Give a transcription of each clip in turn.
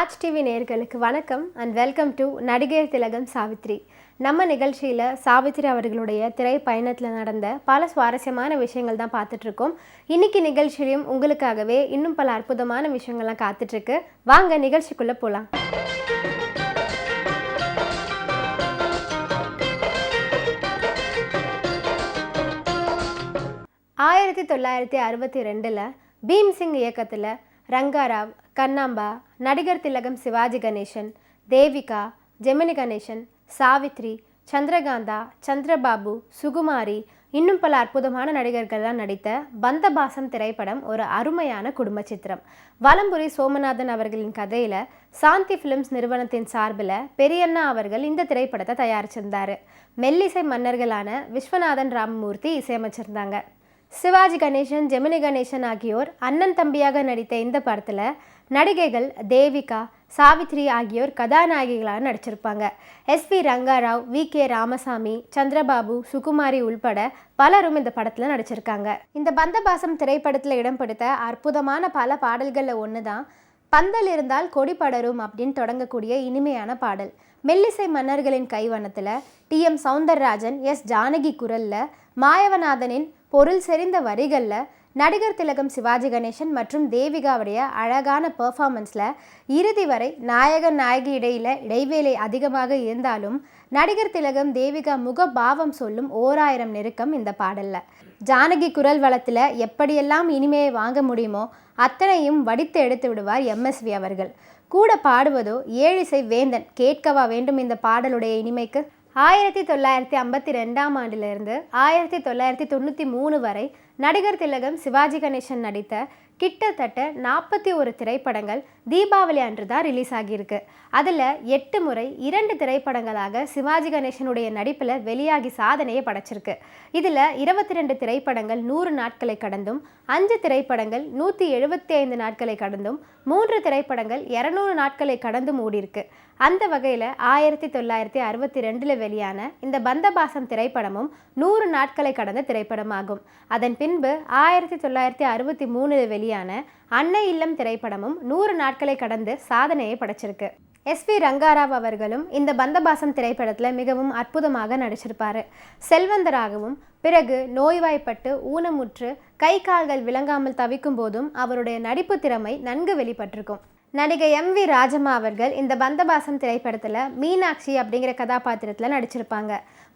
Raj TV நேயர்களுக்கு வணக்கம் and welcome to நடிகர் திலகம் சாவித்ரி. நம்ம நிகழ்ச்சியில் சாவித்ரி அவர்களுடைய திரைப்பயணத்தில் நடந்த பல சுவாரஸ்யமான விஷயங்கள் தான் பார்த்துட்ருக்கோம். இன்னைக்கு நிகழ்ச்சியிலையும் உங்களுக்காகவே இன்னும் பல அற்புதமான விஷயங்கள்லாம் காத்துட்ருக்கு. வாங்க நிகழ்ச்சிக்குள்ளே போகலாம். 1962 பீம்சிங் இயக்கத்தில் ரங்காராவ், கண்ணாம்பா, நடிகர் திலகம் சிவாஜி கணேசன், தேவிகா, ஜெமினி கணேசன், சாவித்ரி, சந்திரகாந்தா, சந்திரபாபு, சுகுமாரி இன்னும் பல அற்புதமான நடிகர்கள்லாம் நடித்த பந்தபாசம் திரைப்படம் ஒரு அருமையான குடும்ப சித்திரம். வலம்புரி சோமநாதன் அவர்களின் கதையில் சாந்தி ஃபிலிம்ஸ் நிறுவனத்தின் சார்பில் பெரியண்ணா அவர்கள் இந்த திரைப்படத்தை தயாரிச்சிருந்தார். மெல்லிசை மன்னர்களான விஸ்வநாதன் ராமமூர்த்தி இசையமைச்சிருந்தாங்க. சிவாஜி கணேசன், ஜெமினி கணேசன் ஆகியோர் அண்ணன் தம்பியாக நடித்த இந்த படத்தில் நடிகைகள் தேவிகா, சாவித்ரி ஆகியோர் கதாநாயகிகளாக நடிச்சிருப்பாங்க. S P Rangarao, V K. ராமசாமி, சந்திரபாபு, சுகுமாரி உள்பட பலரும் இந்த படத்தில் நடிச்சிருக்காங்க. இந்த பந்தபாசம் திரைப்படத்தில் இடம் பிடித்த அற்புதமான பல பாடல்களில் ஒன்று தான் பந்தல் இருந்தால் கொடி படரும் அப்படின்னு தொடங்கக்கூடிய இனிமையான பாடல். மெல்லிசை மன்னர்களின் கைவண்ணத்தில் டி.எம். சௌந்தரராஜன், எஸ். ஜானகி குரலில், மாயவநாதனின் பொருள் செறிந்த வரிகளில், நடிகர் திலகம் சிவாஜி கணேசன் மற்றும் தேவிகாவுடைய அழகான பெர்ஃபார்மன்ஸில் இறுதி வரை நாயகன் நாயகி இடைவேளை அதிகமாக இருந்தாலும் நடிகர் திலகம் தேவிகா முகபாவம் சொல்லும் 1000 நெருக்கம் இந்த பாடலில். ஜானகி குரல் வளத்தில் எப்படியெல்லாம் இனிமையை வாங்க முடியுமோ அத்தனையும் வடித்து எடுத்து விடுவார் எம்எஸ்வி அவர்கள். கூட பாடுவதோ ஏழிசை வேந்தன். கேட்கவா வேண்டும் இந்த பாடலுடைய இனிமைக்கு. 1952 ஆண்டிலிருந்து 1993 வரை நடிகர் திலகம் சிவாஜி கணேசன் நடித்த கிட்டத்தட்ட 41 திரைப்படங்கள் தீபாவளி அன்று தான் ரிலீஸ் ஆகியிருக்கு. அதில் 8 முறை 2 திரைப்படங்களாக சிவாஜி கணேசனுடைய நடிப்பில் வெளியாகி சாதனையை படைச்சிருக்கு. இதில் 22 திரைப்படங்கள் 100 நாட்களை கடந்தும், 5 திரைப்படங்கள் 175 நாட்களை கடந்தும், 3 திரைப்படங்கள் 200 நாட்களை கடந்தும் ஓடிருக்கு. அந்த வகையில் 1962 வெளியான இந்த பந்தபாசம் திரைப்படமும் 100 நாட்களை கடந்த திரைப்படமாகும். அதன் பின்பு 1963 வெளியான அன்னை இல்லம் திரைப்படமும் 100 நாட்களை கடந்து சாதனையை படைச்சிருக்கு. எஸ்பி ரங்காராவ் அவர்களும் இந்த பந்தபாசம் திரைப்படத்தில் மிகவும் அற்புதமாக நடிச்சிருப்பார். செல்வந்தராகவும் பிறகு நோய்வாய்ப்பட்டு ஊனமுற்று கை கால்கள் விளங்காமல் தவிக்கும் போதும் அவருடைய நடிப்பு திறமை நன்கு வெளிப்பட்டிருக்கும். நடிகை எம்.வி. ராஜம்மா அவர்கள் இந்த பந்தபாசம் திரைப்படத்தில் மீனாட்சி அப்படிங்கிற கதாபாத்திரத்தில் நடிச்சிருப்பாங்க.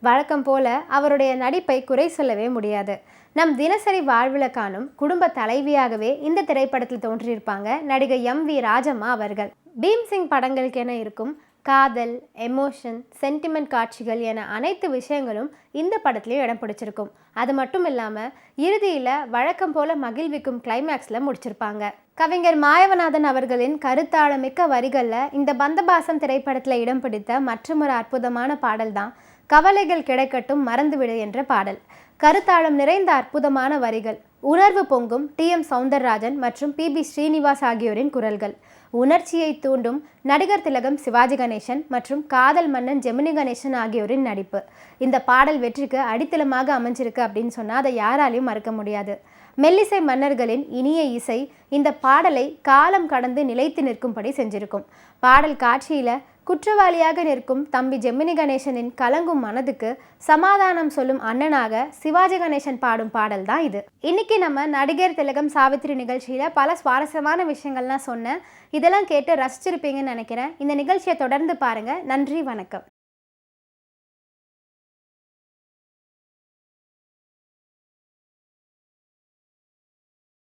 வழக்கம் போல அவருடைய நடிப்பை குறை சொல்லவே முடியாது. நம் தினசரி வாழ்வில் காணும் குடும்ப தலைவியாகவே இந்த திரைப்படத்தில் தோன்றியிருப்பாங்க நடிகை எம்.வி. ராஜம்மா அவர்கள். பீம்சிங் படங்களுக்கு என இருக்கும் காதல், எமோஷன், சென்டிமெண்ட் காட்சிகள் என அனைத்து விஷயங்களும் இந்த படத்துலையும் இடம் பிடிச்சிருக்கும். அது மட்டும் இல்லாமல் இறுதியில் வழக்கம் போல மகிழ்விக்கும் கிளைமேக்ஸில் முடிச்சிருப்பாங்க. கவிஞர் மாயவநாதன் அவர்களின் கருத்தாழமிக்க வரிகளில் இந்த பந்தபாசம் திரைப்படத்தில் இடம் பிடித்த மற்றொரு அற்புதமான பாடல் தான் கவலைகள் கிடைக்கட்டும் மறந்துவிடு என்ற பாடல். கருத்தாழம் நிறைந்த அற்புதமான வரிகள், உணர்வு பொங்கும் டி.எம். சௌந்தரராஜன் மற்றும் பி.பி. ஸ்ரீனிவாஸ் ஆகியோரின் குரல்கள், உணர்ச்சியை தூண்டும் நடிகர் திலகம் சிவாஜி கணேசன் மற்றும் காதல் மன்னன் ஜெமினி கணேசன் ஆகியோரின் நடிப்பு இந்த பாடல் வெற்றிக்கு அடித்தளமாக அமைஞ்சிருக்கு அப்படின்னு சொன்னால் அதை யாராலையும் மறுக்க முடியாது. மெல்லிசை மன்னர்களின் இனிய இசை இந்த பாடலை காலம் கடந்து நிலைத்து நிற்கும்படி செஞ்சிருக்கும். பாடல் காட்சியில் குற்றவாளியாக நிற்கும் தம்பி ஜெமினி கணேசனின் கலங்கும் மனதுக்கு சமாதானம் சொல்லும் அண்ணனாக சிவாஜி கணேசன் பாடும் பாடல் தான் இது. இன்னைக்கு நம்ம நடிகர் திலகம் சாவித்ரி நிகழ்ச்சியில் பல சுவாரஸ்யமான விஷயங்கள்லாம் சொன்னேன். இதெல்லாம் கேட்டு ரசிச்சிருப்பீங்கன்னு நினைக்கிறேன். இந்த நிகழ்ச்சியை தொடர்ந்து பாருங்கள். நன்றி, வணக்கம்.